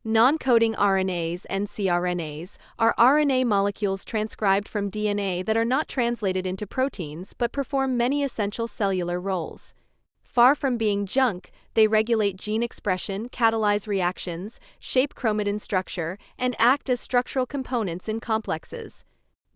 Non-coding RNAs, ncRNAs, are RNA molecules transcribed from DNA that are not translated into proteins but perform many essential cellular roles. Far from being junk, they regulate gene expression, catalyze reactions, shape chromatin structure, and act as structural components in complexes.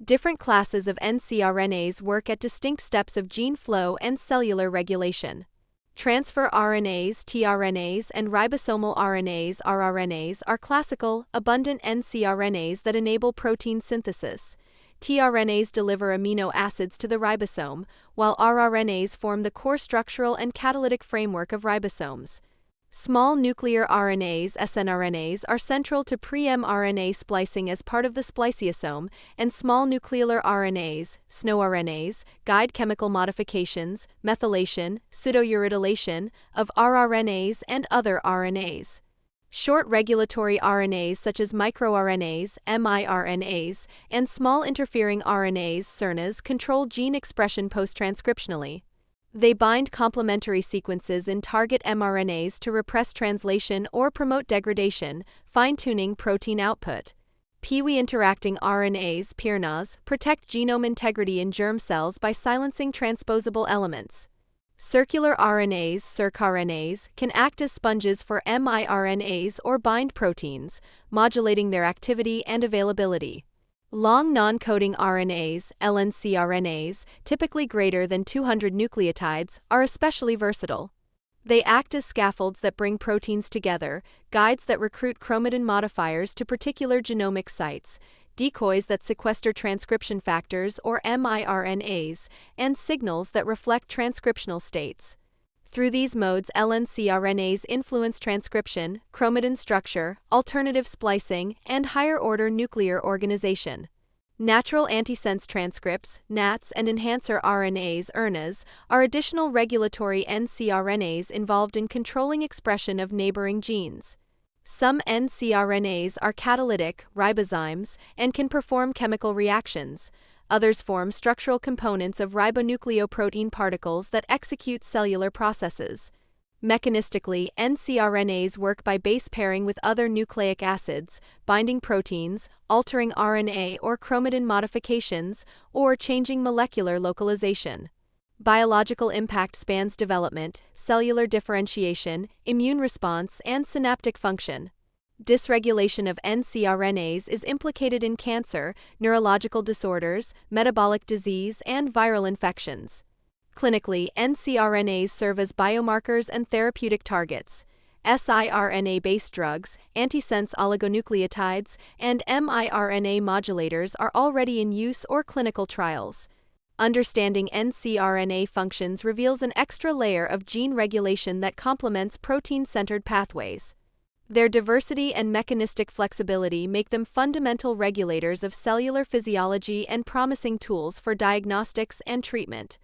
Different classes of ncRNAs work at distinct steps of gene flow and cellular regulation. Transfer RNAs, tRNAs, and ribosomal RNAs, rRNAs, are classical, abundant ncRNAs that enable protein synthesis. tRNAs deliver amino acids to the ribosome, while rRNAs form the core structural and catalytic framework of ribosomes. Small nuclear RNAs, snRNAs, are central to pre-mRNA splicing as part of the spliceosome, and small nuclear RNAs, snRNAs, guide chemical modifications, methylation, pseudouridylation of rRNAs and other RNAs. Short regulatory RNAs such as microRNAs, miRNAs, and small interfering RNAs, siRNAs, control gene expression post-transcriptionally. They bind complementary sequences in target mRNAs to repress translation or promote degradation, fine-tuning protein output. Pee-wee interacting RNAs, piRNAs, protect genome integrity in germ cells by silencing transposable elements. Circular RNAs, circRNAs, can act as sponges for miRNAs or bind proteins, modulating their activity and availability. Long non-coding RNAs, lncRNAs, typically greater than 200 nucleotides, are especially versatile. They act as scaffolds that bring proteins together, guides that recruit chromatin modifiers to particular genomic sites, decoys that sequester transcription factors or miRNAs, and signals that reflect transcriptional states. Through these modes, lncRNAs influence transcription, chromatin structure, alternative splicing, and higher-order nuclear organization. Natural antisense transcripts, NATs, and enhancer RNAs, RNAs, are additional regulatory ncRNAs involved in controlling expression of neighboring genes. Some ncRNAs are catalytic, ribozymes, and can perform chemical reactions. Others form structural components of ribonucleoprotein particles that execute cellular processes. Mechanistically, ncRNAs work by base pairing with other nucleic acids, binding proteins, altering RNA or chromatin modifications, or changing molecular localization. Biological impact spans development, cellular differentiation, immune response, and synaptic function. Dysregulation of ncRNAs is implicated in cancer, neurological disorders, metabolic disease, and viral infections. Clinically, ncRNAs serve as biomarkers and therapeutic targets. siRNA-based drugs, antisense oligonucleotides, and miRNA modulators are already in use or clinical trials. Understanding ncRNA functions reveals an extra layer of gene regulation that complements protein-centered pathways. Their diversity and mechanistic flexibility make them fundamental regulators of cellular physiology and promising tools for diagnostics and treatment.